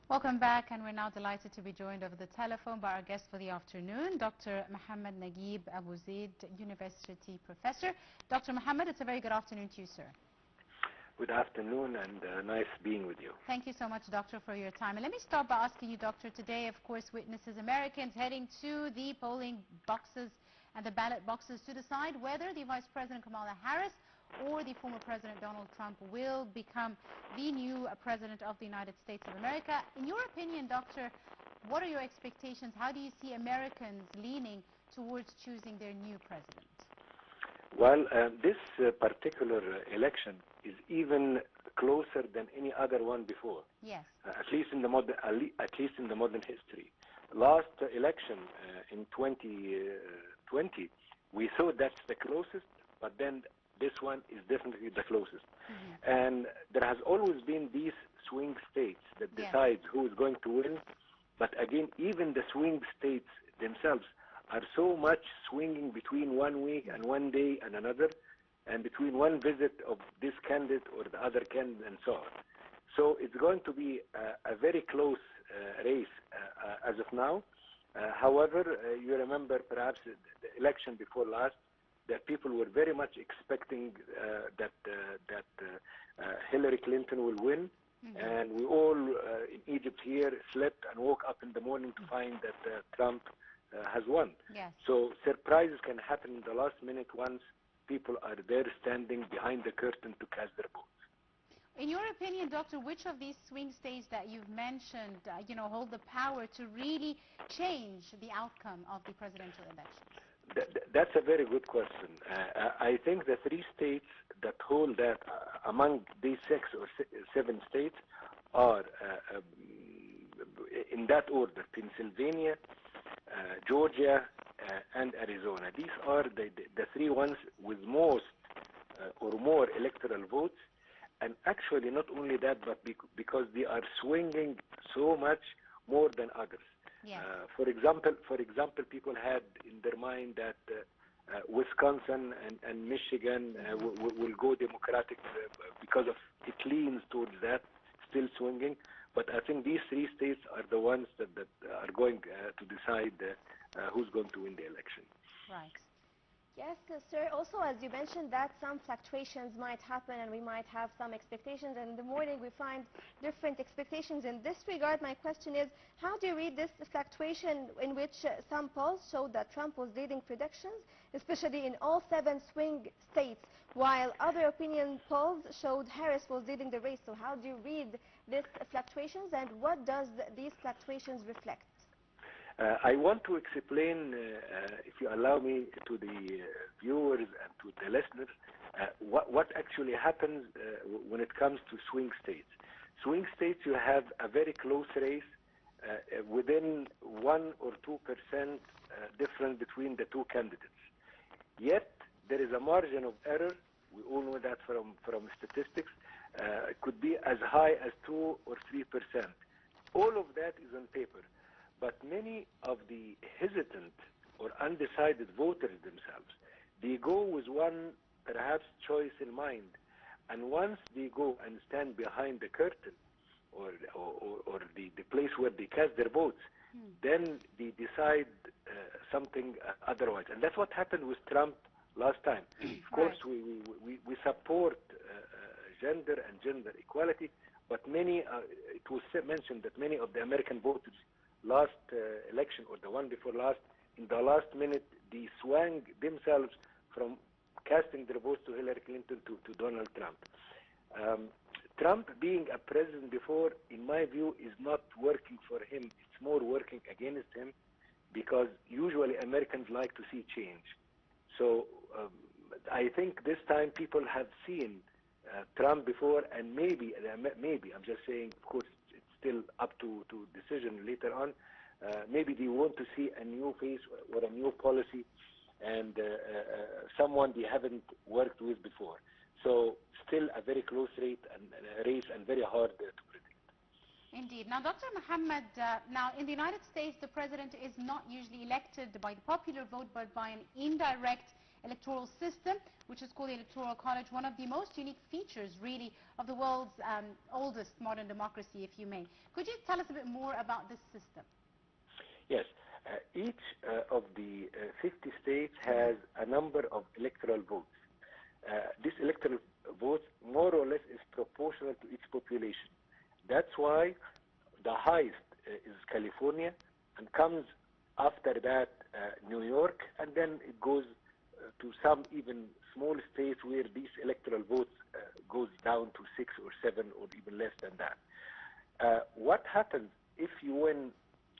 Welcome back, and we're now delighted to be joined over the telephone by our guest for the afternoon, Dr. Mohamed Naguib Abu Zaid, University Professor. Dr. Mohamed, it's a very good afternoon to you, sir. Good afternoon, and nice being with you. Thank you so much, Doctor, for your time. And let me start by asking you, Doctor, today, of course, witnesses Americans heading to the polling boxes and the ballot boxes to decide whether the Vice President Kamala Harris or the former President Donald Trump will become the new President of the United States of America. In your opinion, Doctor, what are your expectations? How do you see Americans leaning towards choosing their new president? Well, this particular election is even closer than any other one before. Yes. At least in the modern history. Last election in 2020, we thought that's the closest, but then this one is definitely the closest. Mm-hmm. And there has always been these swing states that decide who is going to win. But again, even the swing states themselves are so much swinging between 1 week and 1 day and another, and between one visit of this candidate or the other candidate and so on. So it's going to be a very close race as of now. However, you remember perhaps the election before last, that people were very much expecting that Hillary Clinton will win. Mm-hmm. And we all in Egypt here slept and woke up in the morning to find that Trump has won. Yes. So surprises can happen in the last minute once people are there standing behind the curtain to cast their votes. In your opinion, Doctor, which of these swing states that you've mentioned, hold the power to really change the outcome of the presidential elections? That's a very good question. I think the 3 states that hold that among these 6 or 7 states are, in that order, Pennsylvania, Georgia, and Arizona. These are the 3 ones with most or more electoral votes. And actually, not only that, but because they are swinging so much more than others. Yes. For example, people had in their mind that Wisconsin and Michigan will go Democratic because of it leans towards that, still swinging. But I think these 3 states are the ones that are going to decide who's going to win the election. Right. Yes, sir. Also, as you mentioned, that some fluctuations might happen and we might have some expectations. And in the morning, we find different expectations. In this regard, my question is, how do you read this fluctuation in which some polls showed that Trump was leading predictions, especially in all 7 swing states, while other opinion polls showed Harris was leading the race? So how do you read these fluctuations, and what does these fluctuations reflect? I want to explain, if you allow me, to the viewers and to the listeners, what actually happens when it comes to swing states. Swing states, you have a very close race within 1 or 2% difference between the 2 candidates. Yet, there is a margin of error. We all know that from statistics. It could be as high as 2 or 3%. All of that is on paper. But many of the hesitant or undecided voters themselves, they go with one perhaps choice in mind. And once they go and stand behind the curtain or the place where they cast their votes, then they decide something otherwise. And that's what happened with Trump last time. Of course, we support gender and gender equality, but many, it was mentioned that many of the American voters last election or the one before last, in the last minute, they swung themselves from casting their votes to Hillary Clinton to Donald Trump. Trump being a president before, in my view, is not working for him. It's more working against him, because usually Americans like to see change. So I think this time people have seen Trump before, and maybe, I'm just saying, of course, it's still up to decision later on. Maybe they want to see a new face or a new policy and someone they haven't worked with before. So still a very close race and very hard to predict. Indeed. Now, Dr. Mohamed, now in the United States, the president is not usually elected by the popular vote, but by an indirect electoral system, which is called the Electoral College, one of the most unique features, really, of the world's oldest modern democracy, if you may. Could you tell us a bit more about this system? Yes. Each of the 50 states has a number of electoral votes. This electoral vote, more or less, is proportional to its population. That's why the highest is California, and comes after that New York, and then it goes to some even small states where these electoral votes goes down to 6 or 7 or even less than that. What happens if you win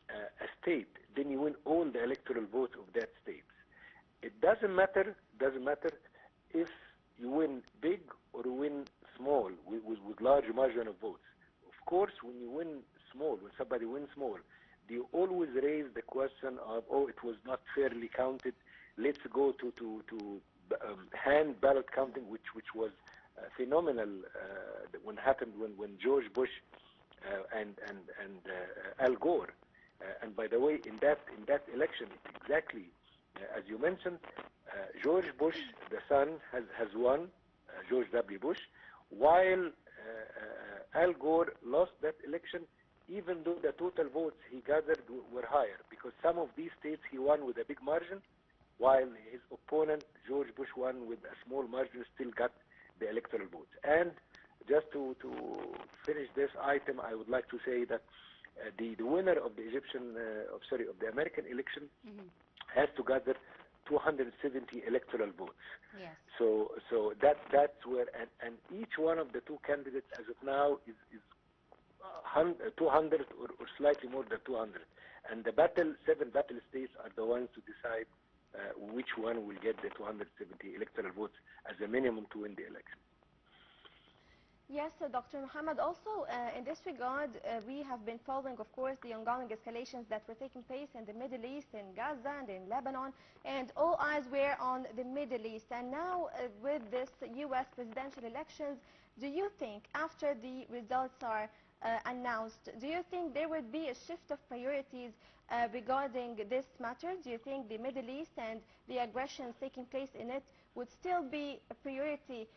a state, then you win all the electoral votes of that state. It doesn't matter if you win big or win small with large margin of votes. Of course, when you win small, when somebody wins small, they always raise the question of, oh, it was not fairly counted. Let's go to hand ballot counting, which was phenomenal when happened when George Bush and Al Gore. And by the way, in that election, exactly as you mentioned, George Bush, the son, has won, George W. Bush, while Al Gore lost that election, even though the total votes he gathered were higher, because some of these states he won with a big margin, while his opponent, George Bush, won with a small margin, still got the electoral votes. And just to finish this item, I would like to say that the winner of the of the American election has to gather 270 electoral votes. Yes. So that's where, and each one of the two candidates as of now is 200 or slightly more than 200. And the 7 battle states are the ones to decide which one will get the 270 electoral votes as a minimum to win the election. Yes, Dr. Mohamed, also in this regard, we have been following, of course, the ongoing escalations that were taking place in the Middle East, in Gaza and in Lebanon, and all eyes were on the Middle East. And now with this U.S. presidential elections, do you think, after the results are announced, do you think there would be a shift of priorities regarding this matter? Do you think the Middle East and the aggressions taking place in it would still be a priority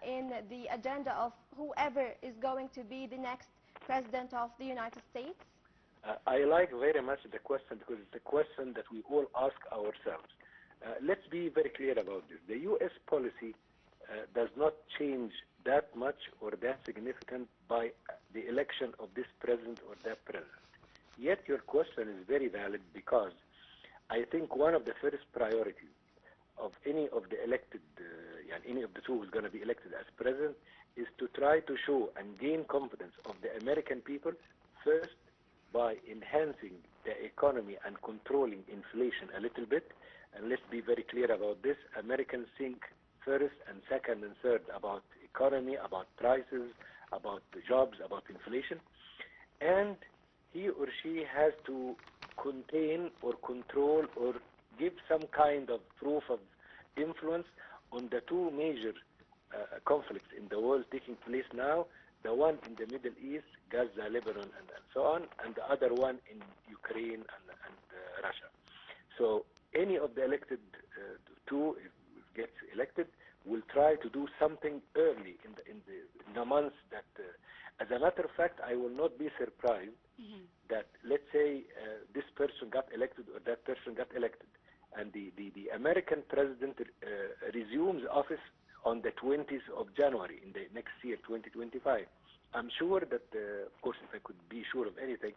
in the agenda of whoever is going to be the next president of the United States? I like very much the question, because it's a question that we all ask ourselves. Let's be very clear about this. The U.S. policy does not change that much or that significant by the election of this president or that president. Yet your question is very valid, because I think one of the first priorities of any of the elected, any of the two who's going to be elected as president, is to try to show and gain confidence of the American people, first by enhancing the economy and controlling inflation a little bit. And let's be very clear about this. Americans think first and second and third about economy, about prices, about the jobs, about inflation. And he or she has to contain or control or give some kind of proof of influence on the two major conflicts in the world taking place now, the one in the Middle East, Gaza, Lebanon, and so on, and the other one in Ukraine and Russia. So any of the elected two, if gets elected, will try to do something early in the months that, as a matter of fact, I will not be surprised that, let's say, this person got elected or that person got elected, and the American president resumes office on the 20th of January in the next year, 2025. I'm sure that, of course, if I could be sure of anything,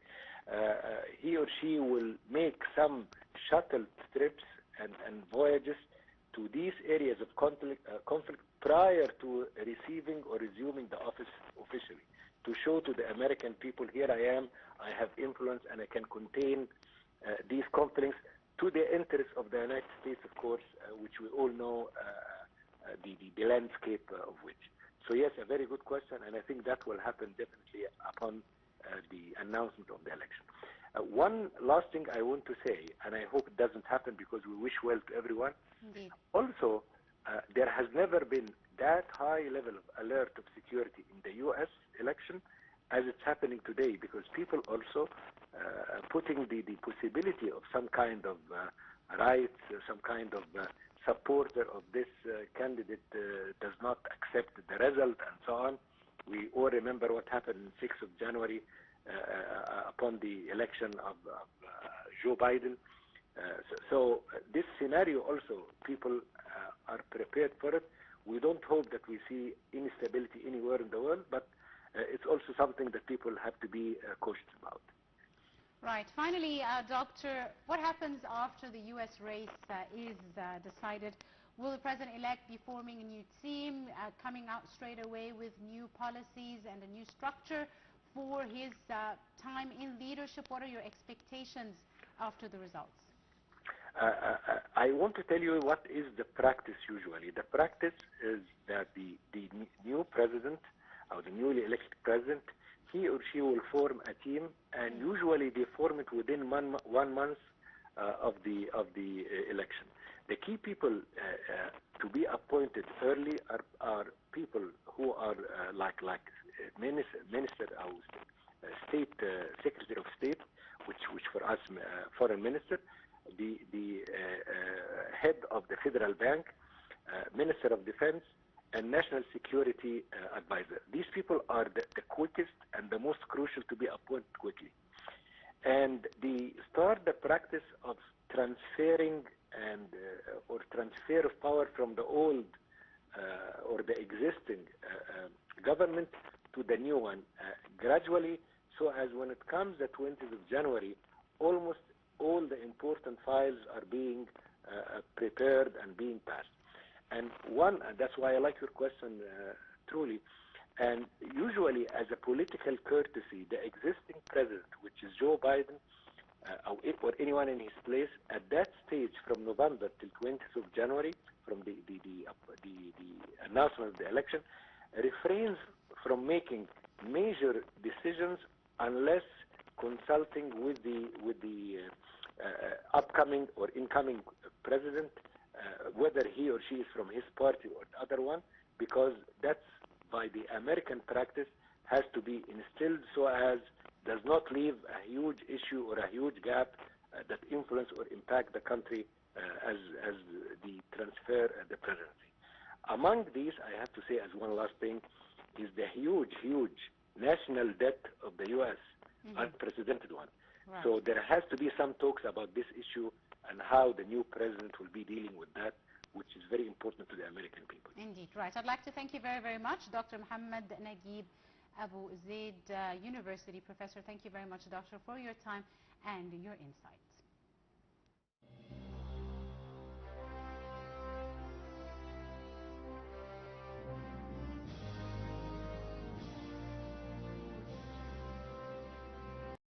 he or she will make some shuttle trips and voyages to these areas of conflict prior to receiving or resuming the office officially, to show to the American people, here I am, I have influence, and I can contain these conflicts to the interests of the United States, of course, which we all know the landscape of which. So yes, a very good question, and I think that will happen definitely upon the announcement of the election. One last thing I want to say, and I hope it doesn't happen because we wish well to everyone. Indeed. Also, there has never been that high level of alert of security in the U.S. election as it's happening today, because people also putting the possibility of some kind of riots, some kind of supporter of this candidate does not accept the result and so on. We all remember what happened on 6th of January upon the election of Joe Biden. So this scenario also, people are prepared for it. We don't hope that we see instability anywhere in the world, but it's also something that people have to be cautious about. Right. Finally, Doctor, what happens after the U.S. race is decided? Will the President-elect be forming a new team, coming out straight away with new policies and a new structure for his time in leadership? What are your expectations after the results? I want to tell you what is the practice usually. The practice is that the new president or the newly elected president, he or she will form a team, and usually they form it within 1 month of the election. The key people to be appointed early are people who are like minister or state secretary of state, which for us foreign minister, the head of the federal bank, minister of defense, and national security advisor. These people are the quickest and the most crucial to be appointed quickly. And they start the practice of transferring or transfer of power from the old or the existing government to the new one gradually, so as when it comes the 20th of January, almost all the important files are being prepared and being passed. And that's why I like your question truly. And usually, as a political courtesy, the existing president, which is Joe Biden, or anyone in his place, at that stage from November till 20th of January, from the announcement of the election, refrains from making major decisions unless consulting with the upcoming or incoming president, whether he or she is from his party or the other one, because that's by the American practice has to be instilled so as does not leave a huge issue or a huge gap that influence or impact the country as the transfer the presidency. Among these, I have to say as one last thing, is the huge national debt of the U.S., unprecedented one. Right. So there has to be some talks about this issue and how the new president will be dealing with that, which is very important to the American people. Indeed, right. I'd like to thank you very, very much, Dr. Mohamed Naguib, Abu Zaid University professor. Thank you very much, Doctor, for your time and your insights.